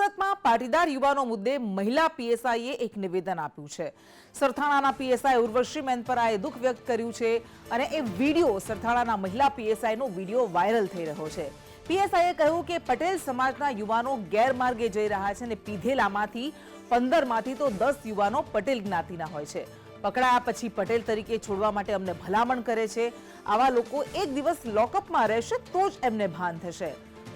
સુરતમાં પાટીદાર યુવાનો મુદ્દે મહિલા પીએસઆઈએ એક નિવેદન આપ્યું છે। સરથાણાના પીએસઆઈ ઉર્વશી મેનપરાએ દુઃખ વ્યક્ત કર્યું છે અને એ વિડીયો સરથાણાના મહિલા પીએસઆઈનો વિડીયો વાયરલ થઈ રહ્યો છે। પીએસઆઈએ કહ્યું કે પટેલ સમાજના યુવાનો ગેરમાર્ગે જઈ રહ્યા છે અને પીધેલામાંથી 15માંથી તો 10 યુવાનો પટેલ જ્ઞાતિના હોય છે। પકડાયા પછી પટેલ તરીકે છોડવા માટે અમને ભલામણ કરે છે। આવા લોકો એક દિવસ લોકઅપમાં રહેશે તો જ એમને ભાન થશે।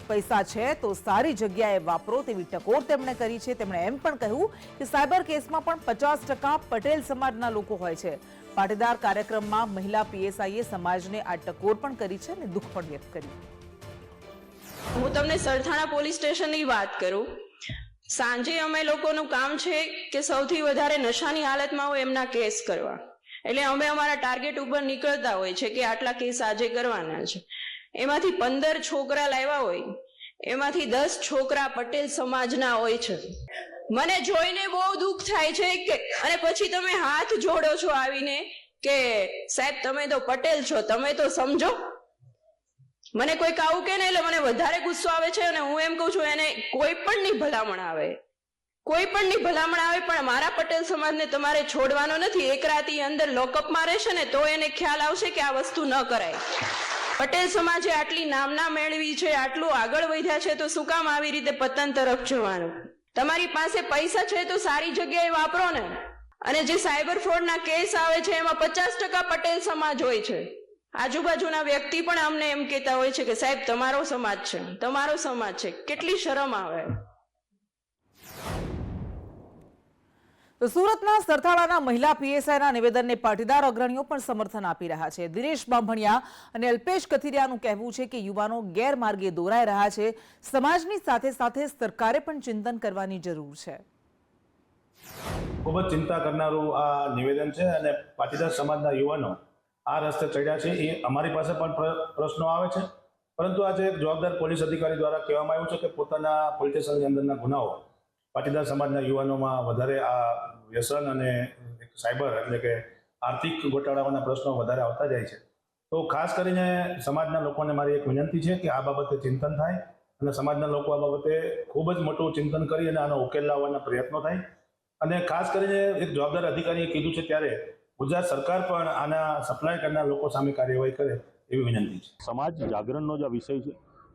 પૈસા છે તો સારી જગ્યાએ વાપરો તેવી ટકોર તેમણે કરી છે। તેમણે એમ પણ કહ્યું કે સાયબર કેસમાં પણ 50% પટેલ સમાજના લોકો હોય છે। પાટીદાર કાર્યક્રમમાં મહિલા પીએસઆઈએ સમાજને આ ટકોર પણ કરી છે અને દુઃખ પણ વ્યક્ત કર્યું। હું તમને સરથાણા પોલીસ સ્ટેશનની વાત કરું। સાંજે અમે લોકોનું કામ છે કે સૌથી વધારે નશાની હાલતમાં હોય એમના કેસ કરવા, એટલે અમે અમારા ટાર્ગેટ ઉપર નીકળતા હોય છે કે આટલા કેસ આજે કરવાના છે। એમાંથી 15 છોકરા લાવ્યા હોય, એમાંથી 10 છોકરા પટેલ સમાજના હોય છે। મને જોઈને બહુ દુઃખ થાય છે કે અને પછી તમે હાથ જોડો છો આવીને કે સાહેબ તમે તો પટેલ છો, તમે તો સમજો। મને કોઈક આવું કે ને એટલે મને વધારે ગુસ્સો આવે છે અને હું એમ કહું છું એને કોઈ પણની ભલામણ આવે, કોઈ પણની ભલામણ આવે, પણ મારા પટેલ સમાજને તમારે છોડવાનો નથી। એક રાતની અંદર લોકઅપમાં રહેશે ને તો એને ખ્યાલ આવશે કે આ વસ્તુ ન કરાય। પટેલ સમાજે આટલી નામના મેળવી છે, આટલું આગળ વધ્યા છે, તો શું કામ આવી રીતે પતન તરફ જવાનું? તમારી પાસે પૈસા છે તો સારી જગ્યાએ વાપરો ને। અને જે સાયબર ફ્રોડના કેસ આવે છે એમાં 50% પટેલ સમાજ હોય છે। આજુબાજુના વ્યક્તિ પણ અમને એમ કહેતા હોય છે કે સાહેબ તમારો સમાજ છે, તમારો સમાજ છે। કેટલી શરમ આવે। તો સુરતના સરથાણાના મહિલા પીએસઆઈના નિવેદનને પાટીદાર અગ્રણીઓ પણ સમર્થન આપી રહ્યા છે। દિનેશ બાંભણિયા અને અલ્પેશ કથિરિયાનું કહેવું છે કે યુવાનો ગેરમાર્ગે દોરાઈ રહ્યા છે। સમાજની સાથે સાથે સરકારે પણ ચિંતન કરવાની જરૂર છે। ખૂબ જ ચિંતા કરનારું આ નિવેદન છે અને પાટીદાર સમાજના યુવાનો આ રસ્તે ચડ્યા છે। એ અમારી પાસે પણ પ્રશ્નો આવે છે, પરંતુ આજે એક જવાબદાર પોલીસ અધિકારી દ્વારા કહેવામાં આવ્યું છે કે પોતાના પોલીસ સ્ટેશનની અંદરના ગુનાઓ પાટીદાર સમાજના યુવાનોમાં વધારે આ વ્યસન અને સાયબર એટલે કે આર્થિક ગોટાળાના પ્રશ્નો વધારે આવતા જાય છે। તો ખાસ કરીને સમાજના લોકોને મારી એક વિનંતી છે કે આ બાબતે ચિંતન થાય અને સમાજના લોકો આ બાબતે ખૂબ જ મોટું ચિંતન કરી અને આનો ઉકેલ લાવવાના પ્રયત્નો થાય। અને ખાસ કરીને એક જવાબદાર અધિકારીએ કીધું છે ત્યારે ગુજરાત સરકાર પણ આના સપ્લાય કરનાર લોકો સામે કાર્યવાહી કરે એવી વિનંતી છે। સમાજ જાગરણનો જે વિષય છે,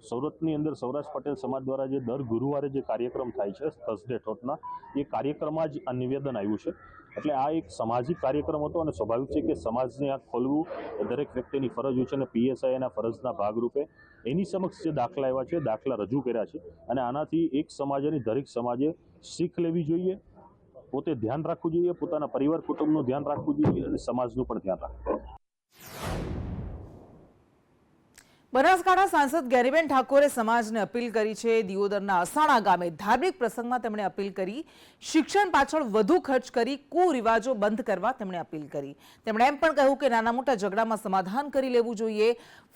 સુરતની અંદર સૌરાષ્ટ્ર પટેલ સમાજ દ્વારા જે દર ગુરુવારે જે કાર્યક્રમ થાય છે થર્સડે ટોટના, એ કાર્યક્રમમાં જ આ નિવેદન આવ્યું છે। એટલે આ એક સામાજિક કાર્યક્રમ હતો અને સ્વાભાવિક છે કે સમાજને આ ખોલવું એ દરેક વ્યક્તિની ફરજ હોય છે અને પીએસઆઈના ફરજના ભાગરૂપે એની સમક્ષ જે દાખલા આવ્યા છે, દાખલા રજૂ કર્યા છે અને આનાથી એક સમાજ અને દરેક સમાજે શીખ લેવી જોઈએ, પોતે ધ્યાન રાખવું જોઈએ, પોતાના પરિવાર કુટુંબનું ધ્યાન રાખવું જોઈએ અને સમાજનું પણ ધ્યાન રાખવું જોઈએ। બનાસકાંઠા સાંસદ ગેનીબેન ઠાકોરે સમાજને અપીલ કરી છે। દિયોદરના અસાણા ગામે ધાર્મિક પ્રસંગમાં તેમણે અપીલ કરી। શિક્ષણ પાછળ વધુ ખર્ચ કરી કુરિવાજો બંધ કરવા તેમણે અપીલ કરી। તેમણે એમ પણ કહ્યું કે નાના મોટા ઝઘડામાં સમાધાન કરી લેવું જોઈએ।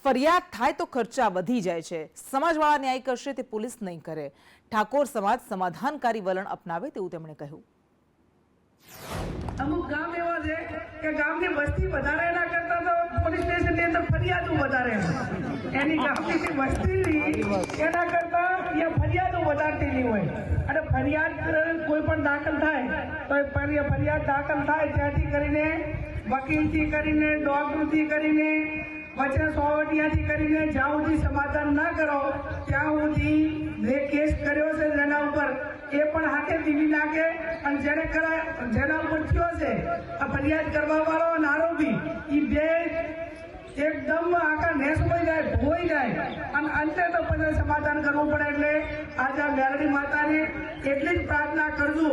ફરિયાદ થાય તો ખર્ચા વધી જાય છે। સમાજવાળા ન્યાય કરશે તે પોલીસ નહીં કરે। ઠાકોર સમાજ સમાધાનકારી વલણ અપનાવે તેવું તેમણે કહ્યું। અમુક ગામ એવા છે કે ગામની વસ્તી વધારે ના કરતા તો પોલીસ સ્ટેશનની અંદર ફરિયાદો વધારે, એની ગામની વસ્તી એના કરતા એ ફરિયાદો વધારતી હોય। અને ફરિયાદ કોઈ પણ દાખલ થાય તો ફરિયાદ દાખલ થાય ત્યાંથી કરીને વકીલથી કરીને ડોક્ટરથી કરીને પછી સોવટિયાથી કરીને જ્યાં સુધી સમાધાન ના કરો ત્યાં સુધી જે કેસ કર્યો છે જેના ઉપર એ પણ હાથે દીવી નાખે અને જેના ઉપર થયો છે આ ફરિયાદ કરવા વાળો અને આરોપી એ બે એકદમ આખા નેસમાં જાય, ધોઈ જાય અને અંતે તો પછી સમાધાન કરવું પડે। એટલે આજે આ મેરડી માતાને એટલી જ પ્રાર્થના કરજો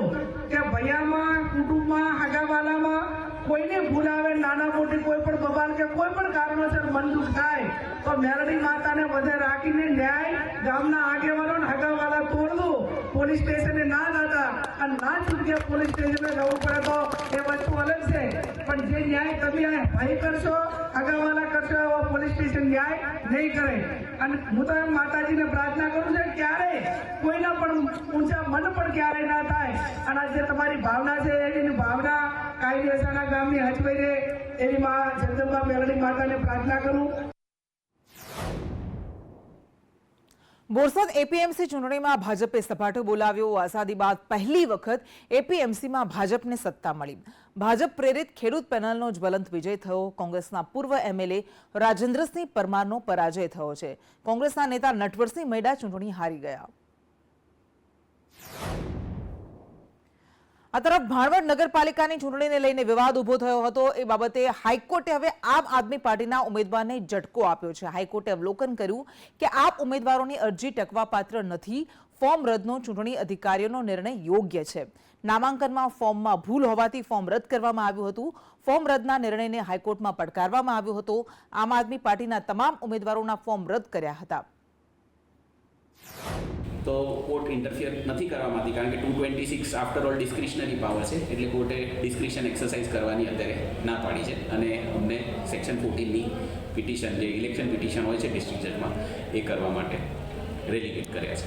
કે ભૈયામાં, કુટુંબમાં, હાગાવાલામાં કોઈને ભૂલ આવે, નાના મોટી કોઈ પણ બબાલ કે કોઈ પણ કારણોસર મન દુઃખ થાય તો મેરડી માતાને બધે રાખીને ન્યાય ગામના આગેવાનો હગાવાલા તોડવું, પોલીસ સ્ટેશને ના જતા અને ના છૂટકે પોલીસ સ્ટેશને જવું પડે તો એ વસ્તુ અલગ છે, પણ જે ન્યાય તમે ભાઈ કરશો, હગાવાલા કરશો એવો પોલીસ સ્ટેશન ન્યાય નહીં કરે। અને હું તો એમ માતાજીને પ્રાર્થના કરું છું ક્યારે કોઈના પણ ઊંચા મન પણ ક્યારેય ના થાય અને આ જે તમારી ભાવના છે એની ભાવના કાયદેસરના ગામની હચવાઈ રહે એવી માં જગદંબા મેરડી માતાને પ્રાર્થના કરું। બોરસદ એપીએમસી ચૂંટણીમાં ભાજપે સપાટો બોલાવ્યો. આઝાદી બાદ પહેલી વખત એપીએમસીમાં ભાજપને સત્તા મળી. ભાજપ પ્રેરિત ખેડૂત પેનલનો જ્વલંત વિજય થયો. કોંગ્રેસના પૂર્વ એમએલએ રાજેન્દ્રસિંહ પરમારનો પરાજય થયો છે. કોંગ્રેસના નેતા નટવરસિંહ મૈડા ચૂંટણી હારી ગયા. આ તરફ ભાણવડ નગરપાલિકાની ચૂંટણીને લઈને વિવાદ ઉભો થયો હતો. એ બાબતે હાઈકોર્ટે હવે આમ આદમી પાર્ટીના ઉમેદવારને ઝટકો આપ્યો છે. હાઈકોર્ટે અવલોકન કર્યું કે આપ ઉમેદવારોની અરજી ટકવાપાત્ર નથી. ફોર્મ રદનો ચૂંટણી અધિકારીઓનો નિર્ણય યોગ્ય છે. નામાંકનમાં ફોર્મમાં ભૂલ હોવાથી ફોર્મ રદ કરવામાં આવ્યું હતું. ફોર્મ રદના નિર્ણયને હાઈકોર્ટમાં પડકારવામાં આવ્યો હતો. આમ આદમી પાર્ટીના તમામ ઉમેદવારોના ફોર્મ રદ કર્યા હતા. તો કોર્ટ ઇન્ટરફિયર નથી કરવા માંગતી, કારણ કે 226 આફ્ટર ઓલ ડિસ્ક્રિશનરી પાવર છે, એટલે કોર્ટે ડિસ્ક્રિશન એક્સરસાઇઝ કરવાની અત્યારે ના પાડી છે અને અમને સેક્શન 14ની પિટિશન, જે ઇલેક્શન પિટિશન હોય છે ડિસ્ટ્રિક્ટ જજમાં, એ કરવા માટે રેલિગેટ કર્યા છે.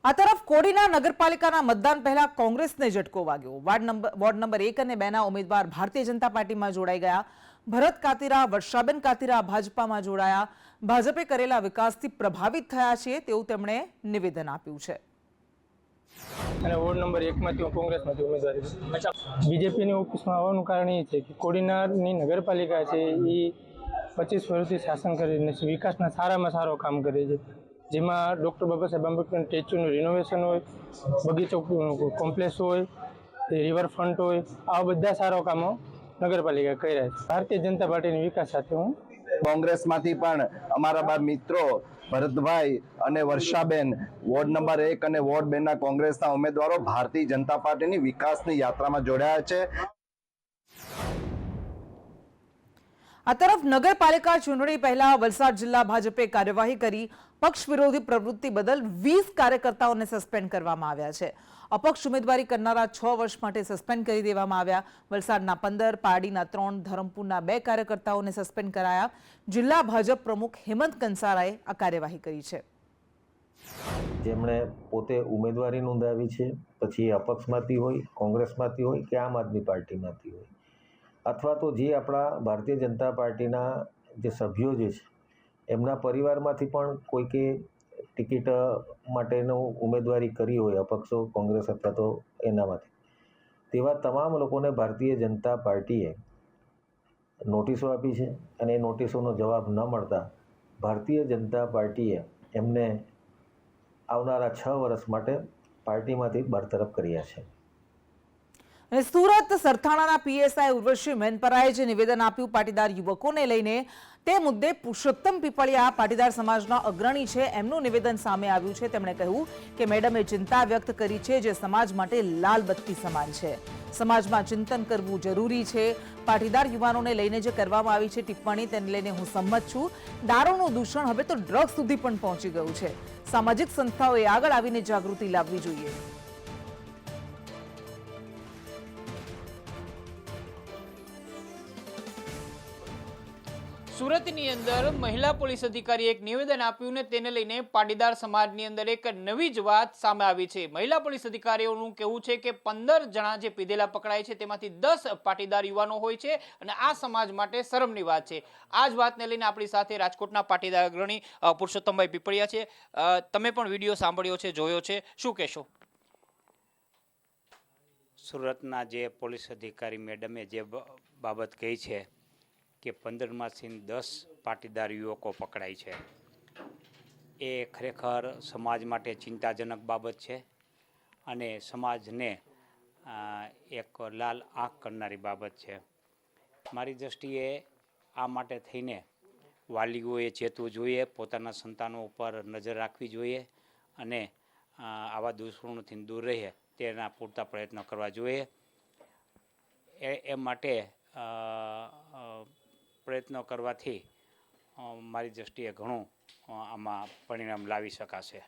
આ તરફ કોડીના નગરપાલિકાના મતદાન પહેલા કોંગ્રેસને ઝટકો વાગ્યો. વોર્ડ નંબર 1 અને 2 ના ઉમેદવાર ભારતીય જનતા પાર્ટીમાં જોડાઈ ગયા. ભરત કાતિરા, વર્ષાબેન કાતિરા ભાજપામાં જોડાયા. ભાજપે કરેલા વિકાસથી પ્રભાવિત થયા છે તેવું તેમણે નિવેદન આપ્યું છે. અને વોર્ડ નંબર 1 માંથી હું કોંગ્રેસમાંથી ઉમેદવારી છું. બીજેપીની ઓફિસમાં આવવાનું કારણ એ છે કે કોડીનારની નગરપાલિકા છે એ 25 વર્ષથી શાસન કરીને વિકાસના સારામાં સારો કામ કરે છે. જેમાં ડૉક્ટર બાબા સાહેબ આંબેડકર સ્ટેચ્યુનું રિનોવેશન હોય, બગીચો કોમ્પ્લેક્સ હોય, રિવરફ્રન્ટ હોય, આવા બધા સારા કામો નગરપાલિકા કર્યા છે. ભારતીય જનતા પાર્ટીની વિકાસ સાથે હું કોંગ્રેસમાંથી પણ અમારા મિત્રો ભરતભાઈ અને વર્ષાબેન વોર્ડ નંબર 1 અને વોર્ડ 2 ના કોંગ્રેસના ઉમેદવારો ભારતીય જનતા પાર્ટીની વિકાસની યાત્રામાં જોડાયા છે. આ તરફ નગરપાલિકા ચૂંટણી પહેલા વલસાડ જિલ્લા ભાજપે કાર્યવાહી કરી. પક્ષ વિરોધી પ્રવૃત્તિ બદલ 20 કાર્યકર્તાઓને સસ્પેન્ડ કરવામાં આવ્યા છે. અપક્ષ ઉમેદવારી કરનારા 6 વર્ષ માટે સસ્પેન્ડ કરી દેવામાં આવ્યા. વલસાડના 15, પારડીના 3, ધરમપુરના 2 કાર્યકર્તાઓને સસ્પેન્ડ કરાયા. જિલ્લા ભાજપ પ્રમુખ હેમંત કંસારાએ આ કાર્યવાહી કરી છે. જેમણે પોતે ઉમેદવારી નોંધાવી છે, પછી અપક્ષમાંથી હોય, કોંગ્રેસમાંથી હોય કે આમ આદમી પાર્ટીમાંથી હોય, અથવા તો જે આપણા ભારતીય જનતા પાર્ટીના જે સભ્યો જે છે એમના પરિવારમાંથી પણ કોઈકે ટિકિટ માટેનું ઉમેદવારી કરી હોય, અપક્ષો, કોંગ્રેસ અથવા તો એનામાંથી, તેવા તમામ લોકોને ભારતીય જનતા પાર્ટીએ નોટિસો આપી છે. અને એ નોટિસોનો જવાબ ન મળતા ભારતીય જનતા પાર્ટીએ એમને આવનારા 6 વર્ષ માટે પાર્ટીમાંથી બરતરફ કર્યા છે. અને સુરત સરથાણાના પીએસઆઈ ઉર્વશી મેનપરાએ જે નિવેદન આપ્યું પાટીદાર યુવકોને લઈને, તે મુદ્દે પુરુષોત્તમ પીપળિયા પાટીદાર સમાજના અગ્રણી છે, એમનું નિવેદન સામે આવ્યું છે. તેમણે કહ્યું કે મેડમે ચિંતા વ્યક્ત કરી છે જે સમાજ માટે લાલ બત્તી સમાન છે. સમાજમાં ચિંતન કરવું જરૂરી છે. પાટીદાર યુવાનોને લઈને જે કરવામાં આવી છે ટિપ્પણી, તેને લઈને હું સંમત છું. દારૂનું દૂષણ હવે તો ડ્રગ્સ સુધી પણ પહોંચી ગયું છે. સામાજિક સંસ્થાઓએ આગળ આવીને જાગૃતિ લાવવી જોઈએ. સુરતની અંદર મહિલા પોલીસ અધિકારીએ એક નિવેદન આપ્યું ને તેને લઈને પાટીદાર સમાજની અંદર એક નવી જ વાત સામે આવી છે. મહિલા પોલીસ અધિકારીઓનું કહેવું છે કે 15 જણા જે પીધેલા પકડાય છે તેમાંથી 10 પાટીદાર યુવાનો હોય છે અને આ સમાજ માટે શરમની વાત છે. આ જ વાતને લઈને આપણી સાથે રાજકોટના પાટીદાર અગ્રણી પુરુષોત્તમભાઈ પીપળિયા છે. તમે પણ વિડીયો સાંભળ્યો છે, જોયો છે, શું કહેશો? સુરતના જે પોલીસ અધિકારી મેડમે જે બાબત કહી છે કે 15માંથી 10 પાટીદાર યુવકો પકડાય છે, એ ખરેખર સમાજ માટે ચિંતાજનક બાબત છે અને સમાજને એક લાલ આંખ કરનારી બાબત છે. મારી દૃષ્ટિએ આ માટે થઈને વાલીઓએ ચેતવું જોઈએ, પોતાના સંતાનો ઉપર નજર રાખવી જોઈએ અને આવા દૂષણોથી દૂર રહે તેના પૂરતા પ્રયત્નો કરવા જોઈએ. એ માટે પ્રયત્નો કરવાથી મારી દૃષ્ટિએ ઘણું આમાં પરિણામ લાવી શકાશે.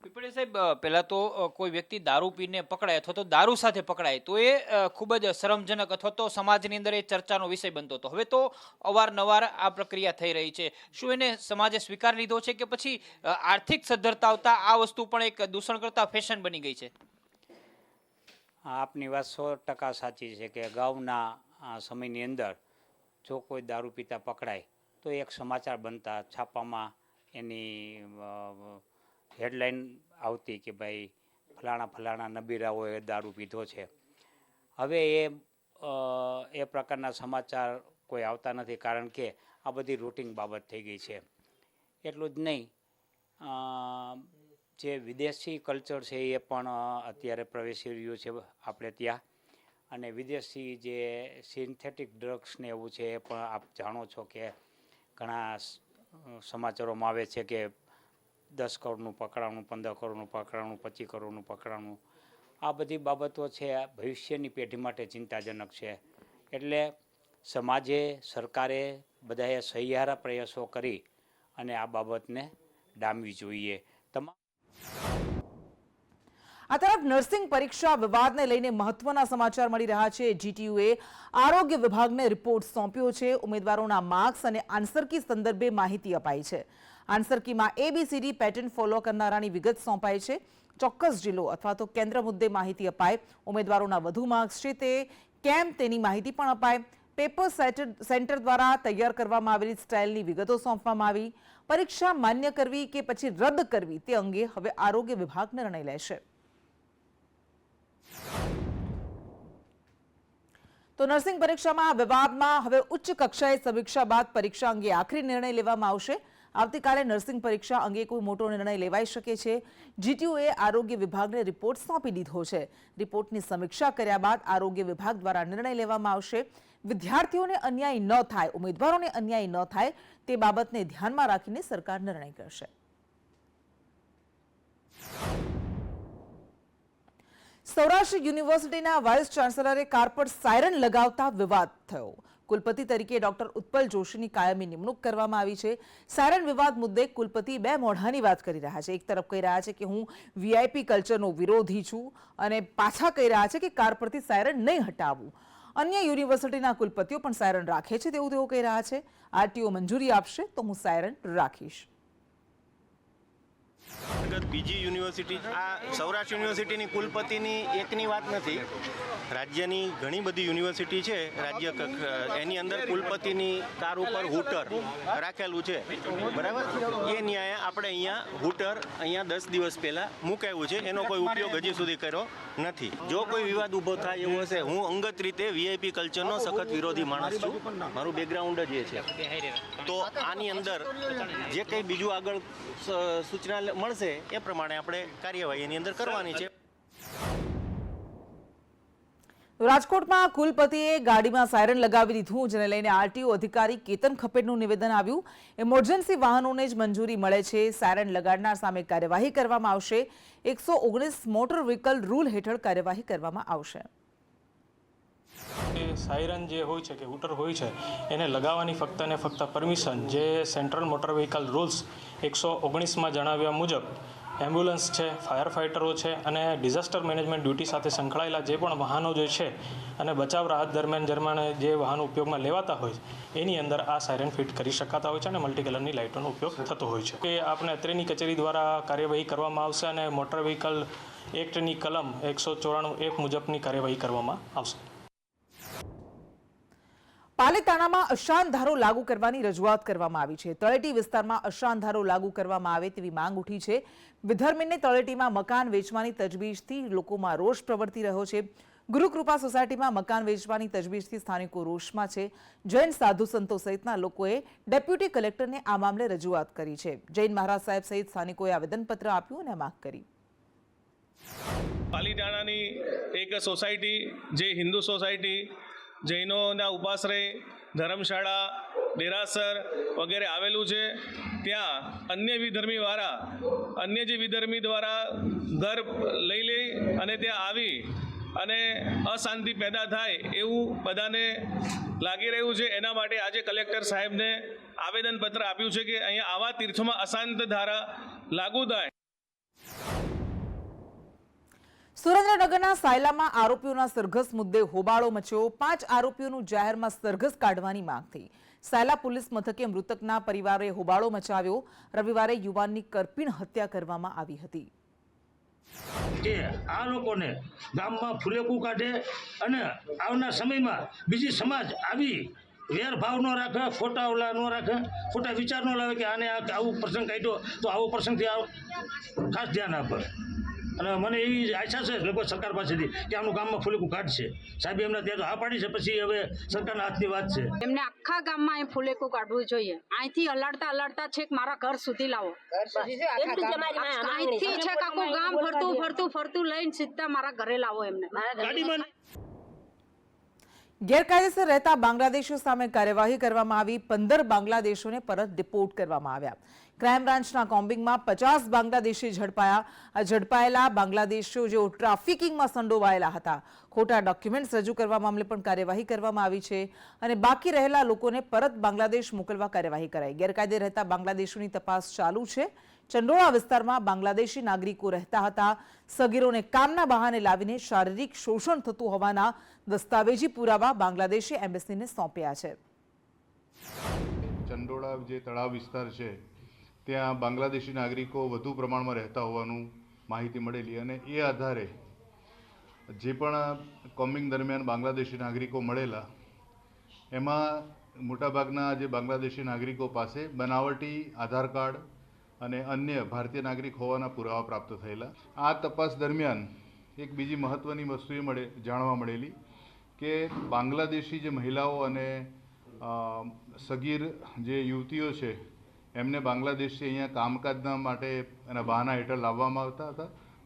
પીપળિયા સાહેબ, પહેલાં તો કોઈ વ્યક્તિ દારૂ પીને પકડાય અથવા તો દારૂ સાથે પકડાય તો એ ખૂબ જ શરમજનક અથવા તો સમાજની અંદર એ ચર્ચાનો વિષય બનતો હતો. હવે તો અવારનવાર આ પ્રક્રિયા થઈ રહી છે. શું એને સમાજે સ્વીકાર લીધો છે કે પછી આર્થિક સદ્ધરતા આવતા આ વસ્તુ પણ એક દૂષણ કરતા ફેશન બની ગઈ છે? આપની વાત 100% સાચી છે કે અગાઉના સમયની અંદર જો કોઈ દારૂ પીતા પકડાય તો એક સમાચાર બનતા, છાપામાં એની હેડલાઇન આવતી કે ભાઈ ફલાણા નબીરાઓએ દારૂ પીધો છે. હવે એ પ્રકારના સમાચાર કોઈ આવતા નથી, કારણ કે આ બધી રૂટિન બાબત થઈ ગઈ છે. એટલું જ નહીં, જે વિદેશી કલ્ચર છે એ પણ અત્યારે પ્રવેશી રહ્યું છે આપણે ત્યાં, અને વિદેશી જે સિન્થેટિક ડ્રગ્સ ને એવું છે એ પણ આપ જાણો છો કે ઘણા સમાચારોમાં આવે છે કે 10 કરોડનું પકડાણું, 15 કરોડનું પકડાણું, 25 કરોડનું પકડાણું. આ બધી બાબતો છે ભવિષ્યની પેઢી માટે ચિંતાજનક છે. એટલે સમાજે, સરકારે બધાએ સહિયારા પ્રયાસો કરી અને આ બાબતને ડામવી જોઈએ. આ તરફ નર્સિંગ પરીક્ષા વિવાદને લઈને મહત્વના સમાચાર મળી રહ્યા છે. જીટીયુએ આરોગ્ય વિભાગને રિપોર્ટ સોંપ્યો છે. ઉમેદવારોના માર્ક્સ અને આન્સર કી સંદર્ભે માહિતી અપાઈ છે. આન્સર કીમાં ABCD પેટર્ન ફોલો કરનારાની વિગત સોંપાઈ છે. ચોક્કસ જિલ્લો અથવા તો કેન્દ્ર મુદ્દે માહિતી અપાય. ઉમેદવારોના વધુ માર્ક્સ છે તે કેમ તેની માહિતી પણ અપાય. પેપર સેન્ટર દ્વારા તૈયાર કરવામાં આવેલી સ્ટાઇલની વિગતો સોંપવામાં આવી. પરીક્ષા માન્ય કરવી કે પછી રદ કરવી તે અંગે હવે આરોગ્ય વિભાગ નિર્ણય લેશે. તો નર્સિંગ પરીક્ષામાં વિવાદમાં હવે ઉચ્ચ કક્ષાએ સમીક્ષા બાદ પરીક્ષા અંગે આખરી નિર્ણય લેવામાં આવશે. આવતીકાલે નર્સિંગ પરીક્ષા અંગે કોઈ મોટો નિર્ણય લેવાઈ શકે છે. જીટીયુએ આરોગ્ય વિભાગને રિપોર્ટ સોંપી દીધો છે. રિપોર્ટની સમીક્ષા કર્યા બાદ આરોગ્ય વિભાગ દ્વારા નિર્ણય લેવામાં આવશે. વિદ્યાર્થીઓને અન્યાય ન થાય, ઉમેદવારોને અન્યાય ન થાય તે બાબતને ધ્યાનમાં રાખીને સરકાર નિર્ણય કરશે. સૌરાષ્ટ્ર યુનિવર્સિટીના વાઇસ ચાન્સેલરે કાર પર સાયરન લગાવતા વિવાદ થયો. કુલપતિ તરીકે ડોક્ટર ઉત્પલ જોશીની કાયમી નિમણૂક કરવામાં આવી છે. સાયરન વિવાદ મુદ્દે કુલપતિ બે મોઢાની વાત કરી રહ્યા છે. એક તરફ કહી રહ્યા છે કે હું VIP કલ્ચરનો વિરોધી છું અને પાછા કહી રહ્યા છે કે કાર પરથી સાયરન નહીં હટાવવું. અન્ય યુનિવર્સિટીના કુલપતિઓ પણ સાયરન રાખે છે તેવું તેઓ કહી રહ્યા છે. RTO મંજૂરી આપશે તો હું સાયરન રાખીશ. બીજી યુનિવર્સિટી, આ સૌરાષ્ટ્ર યુનિવર્સિટીની કુલપતિની એકની વાત નથી. રાજ્યની ઘણી બધી યુનિવર્સિટી છે રાજ્ય એની અંદર કુલપતિની કાર ઉપર હૂટર રાખેલું છે, બરાબર. એ ન્યાય આપણે અહીંયા હૂટર અહીંયા 10 દિવસ પહેલાં મુકાયું છે, એનો કોઈ ઉપયોગ હજી સુધી કર્યો નથી. જો કોઈ વિવાદ ઊભો થાય એવો હશે, હું અંગત રીતે VIP કલ્ચરનો સખત વિરોધી માણસ છું, મારું બેકગ્રાઉન્ડ જ એ છે. તો આની અંદર જે કંઈ બીજું આગળ સૂચના મળશે એ પ્રમાણે આપણે કાર્યવાહી એની અંદર કરવાની છે. રાજકોટમાં કુલપતિએ ગાડીમાં સાયરન લગાવી દીધું, જેને લઈને RTO અધિકારી કેતન ખપેડનું નિવેદન આવ્યું. ઇમરજન્સી વાહનોને જ મંજૂરી મળે છે. સાયરન લગાડનાર સામે કાર્યવાહી કરવામાં આવશે. 119 મોટર વ્હીકલ રૂલ હેઠળ કાર્યવાહી કરવામાં આવશે. સાયરન જે હોય છે કે હૂટર હોય છે એને લગાવવાની ફક્ત ને ફક્ત પરમિશન જે સેન્ટ્રલ મોટર વ્હીકલ રૂલ્સ 119માં જણાવ્યા મુજબ એમ્બ્યુલન્સ છે, ફાયર ફાઇટરો છે અને ડિઝાસ્ટર મેનેજમેન્ટ ડ્યુટી સાથે સંકળાયેલા જે પણ વાહનો જે છે અને બચાવ રાહત દરમિયાન જે વાહનો ઉપયોગમાં લેવાતા હોય એની અંદર આ સાયરન ફિટ કરી શકાતા હોય છે અને મલ્ટી કલરની લાઇટોનો ઉપયોગ થતો હોય છે. કે આપણે અત્રેની કચેરી દ્વારા કાર્યવાહી કરવામાં આવશે અને મોટર વ્હીકલ એક્ટની કલમ 194(1) મુજબની કાર્યવાહી કરવામાં આવશે. પાલિતાણામાં અશાંત ધારો લાગુ કરવાની રજૂઆત કરવામાં આવી છે. તળેટી વિસ્તારમાં અશાંત ધારો લાગુ કરવામાં આવે તેવી માંગ ઉઠી છે. વિધર્મીને તળેટીમાં મકાન વેચવાની તજવીજથી લોકોમાં રોષ પ્રવર્તી રહ્યો છે. ગુરુકૃપા સોસાયટીમાં મકાન વેચવાની તજવીજથી સ્થાનિકો રોષમાં છે. જૈન સાધુ સંતો સહિતના લોકોએ ડેપ્યુટી કલેક્ટરને આ મામલે રજૂઆત કરી છે. જૈન મહારાજ સાહેબ સહિત સ્થાનિકોએ આવેદનપત્ર આપ્યું અને માંગ કરી. પાલિતાણાની એક સોસાયટી જે હિન્દુ સોસાયટી, જૈનોના ઉપાશ્રય, ધર્મશાળા, દેરાસર વગેરે આવેલું છે. ત્યાં અન્ય વિધર્મી દ્વારા ઘર લઈ લે અને ત્યાં આવી અને અશાંતિ પેદા થાય એવું બધાને લાગી રહ્યું છે. એના માટે આજે કલેક્ટર સાહેબને આવેદનપત્ર આપ્યું છે કે અહીંયા આવા તીર્થોમાં અશાંત ધારા લાગુ થાય. સુરેન્દ્રનગરના સાયલામાં આરોપીઓના સરઘસ મુદ્દે હોબાળો મચ્યો. 5 આરોપીઓનું જાહેરમાં સરઘસ કાઢવાની માંગ થઈ. સાયલા પોલીસ મથકે મૃતકના પરિવારે હોબાળો મચાવ્યો. રવિવારે યુવાનની કરપીણ હત્યા કરવામાં આવી હતી. કે આ લોકોને ગામમાં ફુલેકું કાઢે અને આવનાર સમયમાં બીજી સમાજ આવી વેરભાવ ન રાખે, ખોટા ઓલા ન રાખે, ખોટા વિચાર ન લાવે કે આને આવું પ્રસંગ કાઢ્યો તો આવો પ્રસંગથી ખાસ ધ્યાન આપે. અને મને એવી આશા છે લગભગ સરકાર પાસેથી કે આનું ગામમાં ફુલેકું કાઢશે. સાહેબ એમને ત્યાં તો હા પાડી છે, પછી હવે સરકારના હાથની વાત છે. એમને આખા ગામમાં અહીં ફુલેકું કાઢવું જોઈએ. અહીંથી અલાડતા છેક મારા ઘર સુધી લાવો. અહીંથી છેક આખું ગામ ફરતું લઈને સીધા મારા ઘરે લાવો એમને. ગેરકાયદેસર રહેતા બાંગ્લાદેશીઓ સામે કાર્યવાહી કરવામાં આવી. 15 બાંગ્લાદેશોને પરત ડિપોર્ટ કરવામાં આવ્યા. ક્રાઇમ બ્રાન્ચના કોમ્બિંગમાં 50 બાંગ્લાદેશી ઝડપાયા. આ ઝડપાયેલા બાંગ્લાદેશીઓ જેઓ ટ્રાફિકિંગમાં સંડોવાયેલા હતા, ખોટા ડોક્યુમેન્ટ્સ રજૂ કરવા મામલે પણ કાર્યવાહી કરવામાં આવી છે અને બાકી રહેલા લોકોને પરત બાંગ્લાદેશ મોકલવા કાર્યવાહી કરાઈ. ગેરકાયદે રહેતા બાંગ્લાદેશીઓની તપાસ ચાલુ છે. ચંડોળા વિસ્તારમાં બાંગ્લાદેશી નાગરિકો રહેતા હતા. સગીરોને કામના બહાને લાવીને શારીરિક શોષણ થતું હોવાના દસ્તાવેજી પુરાવા બાંગ્લાદેશી એમ્બેસીને સોંપ્યા છે. ચંડોળા જે તળાવ વિસ્તાર છે ત્યાં બાંગ્લાદેશી નાગરિકો વધુ પ્રમાણમાં રહેતા હોવાનું માહિતી મળેલી અને એ આધારે જે પણ કોમ્બિંગ દરમિયાન બાંગ્લાદેશી નાગરિકો મળેલા એમાં મોટાભાગના જે બાંગ્લાદેશી નાગરિકો પાસે બનાવટી આધાર કાર્ડ અને અન્ય ભારતીય નાગરિક હોવાના પુરાવા પ્રાપ્ત થયેલા. આ તપાસ દરમિયાન એક બીજી મહત્ત્વની વસ્તુ એ જાણવા મળેલી કે બાંગ્લાદેશી જે મહિલાઓ અને સગીર જે યુવતીઓ છે એમને બાંગ્લાદેશથી અહીંયા કામકાજના માટે એના બહાના હેઠળ લાવવામાં આવતા હતા